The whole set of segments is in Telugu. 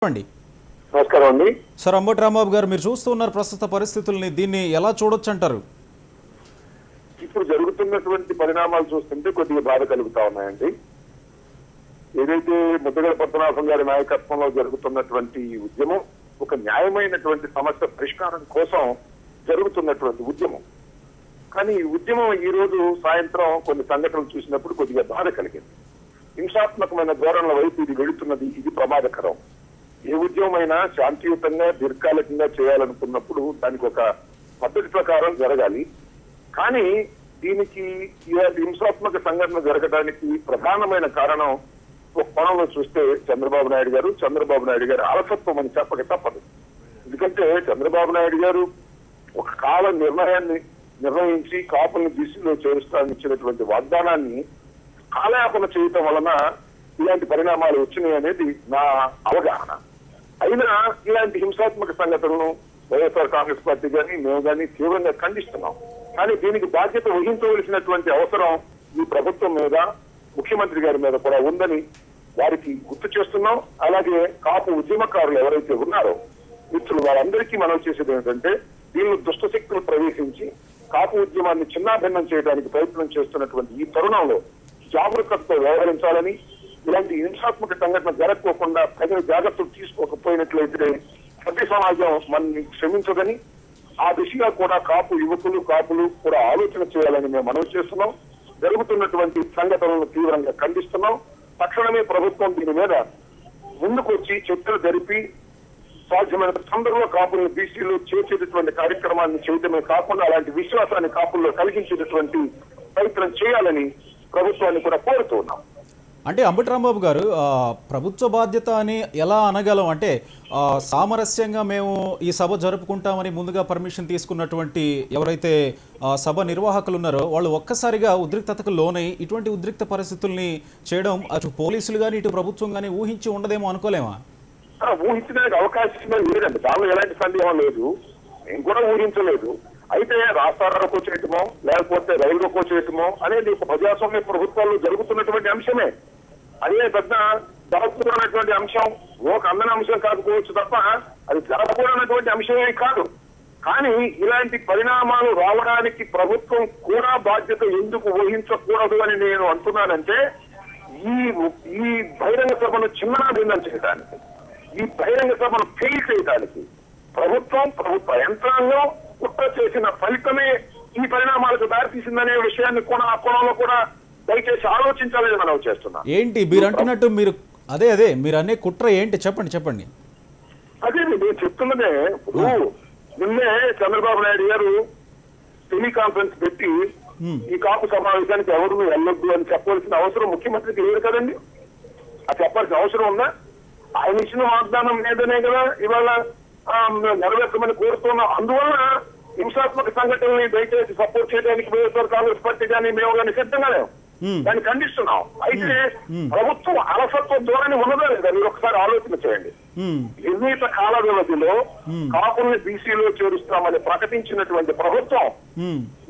అండి. నమస్కారం అండి. సార్ అంబటి రాంబాబు గారు, మీరు చూస్తూ ఉన్నారు ప్రస్తుత పరిస్థితుల్ని, దీన్ని ఎలా చూడొచ్చు అంటారు? ఇప్పుడు జరుగుతున్నటువంటి పరిణామాలు చూస్తుంటే కొద్దిగా బాధ కలుగుతా ఉన్నాయండి. ఏదైతే ముద్దగడ పద్మనాభం గారి నాయకత్వంలో జరుగుతున్నటువంటి ఉద్యమం ఒక న్యాయమైనటువంటి సమస్య పరిష్కారం కోసం జరుగుతున్నటువంటి ఉద్యమం. కానీ ఈ ఉద్యమం ఈ రోజు సాయంత్రం కొన్ని సంఘటనలు చూసినప్పుడు కొద్దిగా బాధ కలిగింది. హింసాత్మకమైన ధోరణుల వైపు ఇది వెళుతున్నది, ఇది ప్రమాదకరం. ఏ ఉద్యమమైనా శాంతియుతంగా దీర్ఘకాలికంగా చేయాలనుకున్నప్పుడు దానికి ఒక పద్ధతి ప్రకారం జరగాలి. కానీ దీనికి హింసాత్మక సంఘటన జరగడానికి ప్రధానమైన కారణం ఒక కోణంలో చూస్తే చంద్రబాబు నాయుడు గారు అలసత్వం అని చెప్పక తప్పదు. ఎందుకంటే చంద్రబాబు నాయుడు గారు ఒక కాల నిర్ణయాన్ని నిర్ణయించి కాపుల్ని బీసీలో చేరుస్తానని ఇచ్చినటువంటి వాగ్దానాన్ని కాలయాపన చేయటం వలన ఇలాంటి పరిణామాలు వచ్చినాయి అనేది నా అవగాహన. అయినా ఇలాంటి హింసాత్మక సంఘటనలను వైఎస్ఆర్ కాంగ్రెస్ పార్టీ కానీ మేము కానీ తీవ్రంగా ఖండిస్తున్నాం. కానీ దీనికి బాధ్యత వహించవలసినటువంటి అవసరం ఈ ప్రభుత్వం మీద, ముఖ్యమంత్రి గారి మీద కూడా ఉందని వారికి గుర్తు చేస్తున్నాం. అలాగే కాపు ఉద్యమకారులు ఎవరైతే ఉన్నారో మిత్రులు వారందరికీ మనం చేసేది ఏంటంటే దీనిలో దుష్టశక్తులు ప్రవేశించి కాపు ఉద్యమాన్ని చిన్నాభిన్నం చేయడానికి ప్రయత్నం చేస్తున్నటువంటి ఈ తరుణంలో జాగరూకతతో వ్యవహరించాలని, ఇలాంటి హింసాత్మక సంఘటన జరగకోకుండా ప్రజలు జాగ్రత్తలు తీసుకోకపోయినట్లయితే సభ్య సమాజం మనని క్షమించదని, ఆ దిశగా కూడా కాపులు కూడా ఆలోచన చేయాలని మేము మనవి చేస్తున్నాం. జరుగుతున్నటువంటి సంఘటనలను తీవ్రంగా ఖండిస్తున్నాం. తక్షణమే ప్రభుత్వం దీని మీద ముందుకొచ్చి చర్చలు జరిపి సాధ్యమైన సందర్భంలో కాపులను బీసీలో చేర్చేటటువంటి కార్యక్రమాన్ని చేయడమే కాకుండా అలాంటి విశ్వాసాన్ని కాపుల్లో కలిగించేటటువంటి ప్రయత్నం చేయాలని ప్రభుత్వాన్ని కూడా కోరుతూ ఉన్నాం. అంటే అంబటి రాంబాబు గారు, ప్రభుత్వ బాధ్యత అని ఎలా అనగలం? అంటే సామరస్యంగా మేము ఈ సభ జరుపుకుంటామని ముందుగా పర్మిషన్ తీసుకున్నటువంటి ఎవరైతే సభ నిర్వాహకులు ఉన్నారో వాళ్ళు ఒక్కసారిగా ఉద్రిక్తతకు లోనై ఇటువంటి ఉద్రిక్త పరిస్థితుల్ని చేయడం అటు పోలీసులు కానీ ఇటు ప్రభుత్వం కానీ ఊహించి ఉండదేమో అనుకోలేమా? ఊహించడానికి అవకాశం లేదండి, దానిలో ఎలాంటి సందేహం లేదు. నేను కూడా ఊహించలేదు. అయితే రాష్ట్రాలకు చేయటమో లేకపోతే రైలుకు చేయటమో అనేది ఒక ప్రజాస్వామ్య ప్రభుత్వాల్లో జరుగుతున్నటువంటి అంశమే. అదే పెద్ద జరగకూడనటువంటి అంశం, ఒక అందని అంశం కాకపోవచ్చు తప్ప అది జరగకూడనటువంటి అంశమే కాదు. కానీ ఇలాంటి పరిణామాలు రావడానికి ప్రభుత్వం కూడా బాధ్యత ఎందుకు వహించకూడదు అని నేను అంటున్నానంటే ఈ బహిరంగ సభను చిన్నాభిన్నం చేయడానికి, ఈ బహిరంగ సభను ఫెయిల్ చేయడానికి ప్రభుత్వ యంత్రాంగం కుట్ర చేసిన ఫలితమే ఈ పరిణామాలకు దారితీసిందనే విషయాన్ని కూడా ఆ కోణంలో కూడా దయచేసి ఆలోచించాలని మనం చేస్తున్నాం. ఏంటి మీరు అంటున్నట్టు? మీరు అదే మీరు అనే కుట్ర ఏంటి చెప్పండి. అదే నేను చెప్తున్నదే. ఇప్పుడు నిన్నే చంద్రబాబు నాయుడు గారు టెలికాన్ఫరెన్స్ పెట్టి ఈ కాపు సమావేశానికి ఎవరు వెళ్ళొద్దు అని చెప్పవలసిన అవసరం ముఖ్యమంత్రికి లేదు కదండి. అది చెప్పాల్సిన అవసరం ఉందా? ఆయన ఇచ్చిన వాగ్దానం మీదనే కదా ఇవాళ నెరవేర్చమని కోరుతున్నాం. అందువల్ల హింసాత్మక సంఘటనల్ని దయచేసి సపోర్ట్ చేయడానికి వైఎస్ఆర్ కాంగ్రెస్ పార్టీ కానీ మేము కానీ సిద్ధంగా లేవు, దాన్ని ఖండిస్తున్నాం. అయితే ప్రభుత్వం అలసత్వ ధోరణి ఉన్నదా లేదా మీరు ఒకసారి ఆలోచన చేయండి. నిర్ణీత కాల వ్యవధిలో కాపుల్ని బీసీలో చేరుస్తామని ప్రకటించినటువంటి ప్రభుత్వం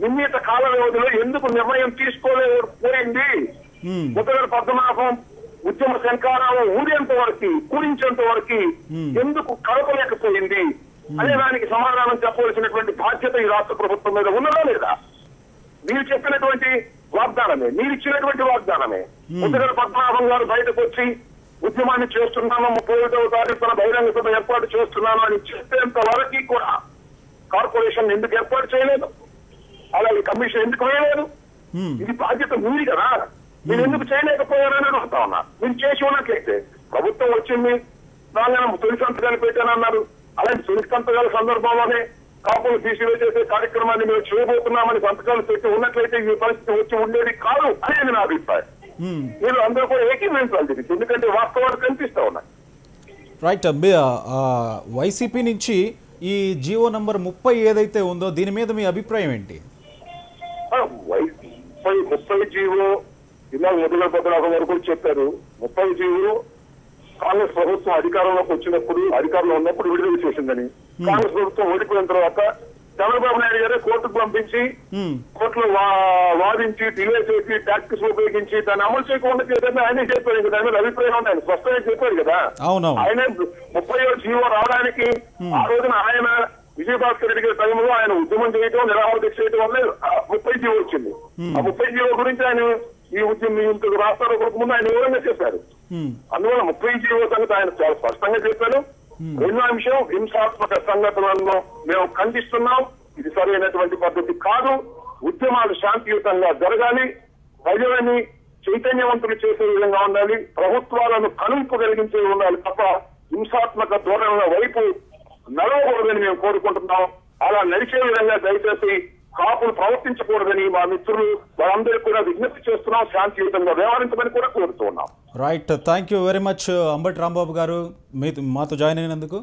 నిర్ణీత కాల వ్యవధిలో ఎందుకు నిర్ణయం తీసుకోలేకపోయింది? ముద్దగడ పద్మనాభం ఉద్యమ శంకారావం కూడించేంత వరకు ఎందుకు కలపలేకపోయింది అనే దానికి సమాధానం చెప్పవలసినటువంటి బాధ్యత ఈ రాష్ట్ర ప్రభుత్వం మీద ఉన్నదా లేదా? మీరు చెప్పినటువంటి వాగ్దానమే, మీరు ఇచ్చినటువంటి వాగ్దానమే. ముద్దగడ పద్మనాభం గారు బయటకు వచ్చి ఉద్యమాన్ని చేస్తున్నాను, 31వ తారీఖున బహిరంగ సభ ఏర్పాటు చేస్తున్నాను అని చెప్పేంత వరకు కూడా కార్పొరేషన్ ఎందుకు ఏర్పాటు చేయలేదు? అలాగే కమిషన్ ఎందుకు వేయలేదు? ఇది బాధ్యత మీది కదా, మీరు ఎందుకు చేయలేకపోయారని అడుగుతా ఉన్నా. మీరు చేసి ఉన్నట్లయితే ప్రభుత్వం వచ్చింది, దానిలో తొలి సంతకాలు పెట్టానన్నారు. అలాంటి తొలి సంతకాల సందర్భంలోనే కాపులు బీసీలో చేసే కార్యక్రమాన్ని మేము చేయబోతున్నామని సంతకాలు పెట్టి ఉన్నట్లయితే ఈ పరిస్థితి వచ్చి ఉండేది కాదు అనేది నా అభిప్రాయం. మీరు అందరూ కూడా ఏకీభవించాలి దీనికి, ఎందుకంటే వాస్తవాలు కనిపిస్తా ఉన్నాయి. రైట్. వైసీపీ నుంచి ఈ జీవో నంబర్ 30 ఏదైతే ఉందో దీని మీద మీ అభిప్రాయం ఏంటి? 30 జీవో ఇలా ముద్దగడ పద్మనాభం వరకు చెప్పారు. 30 జీవో కాంగ్రెస్ ప్రభుత్వం అధికారంలోకి వచ్చినప్పుడు, అధికారంలో ఉన్నప్పుడు విడుదల చేసిందని, కాంగ్రెస్ ప్రభుత్వం ఓడిపోయిన తర్వాత చంద్రబాబు నాయుడు గారు కోర్టుకు పంపించి కోర్టులో వాదించి డిలే చేసి టాక్టిక్స్ ఉపయోగించి దాన్ని అమలు చేయకుండా చేద్దామని ఆయనే చెప్పారు. ఇంకా దాని మీద అభిప్రాయం ఉంది, ఆయన స్పష్టంగా చెప్పారు కదా. ఆయన 37 జీవో రావడానికి ఆ రోజున ఆయన విజయభాస్కర్ రెడ్డి గారి టైంలో ఆయన ఉద్యమం చేయడం, నిరాహార దీక్ష చేయడం వల్ల 30 జీవో వచ్చింది. ఆ 30 జీవో గురించి ఆయన ఈ ఉద్యమం ఇంతకు రాష్ట్రాల కొరకు ముందు ఆయన వివరంగా చెప్పారు. అందువల్ల 30 జీవో సంగతి ఆయన చాలా స్పష్టంగా చెప్పారు. రెండో అంశం, హింసాత్మక సంఘటనలను మేము ఖండిస్తున్నాం, ఇది సరైనటువంటి పద్ధతి కాదు, ఉద్యమాలు శాంతియుతంగా జరగాలి, ప్రజలని చైతన్యవంతులు చేసే విధంగా ఉండాలి, ప్రభుత్వాలను కనుంపు కలిగించే ఉండాలి తప్ప హింసాత్మక ధోరణుల వైపు నడవకూడదని మేము కోరుకుంటున్నాం. అలా నడిచే విధంగా దయచేసి కాపులు ప్రవర్తించకూడదని మా మిత్రులు వాళ్ళందరికీ కూడా విజ్ఞప్తి చేస్తున్నాం, శాంతియుతంగా వ్యవహరించమని కూడా కోరుతున్నాం. Right, thank you very much Ambati Rambabu గారు మాతో జాయిన్ అయినందుకు.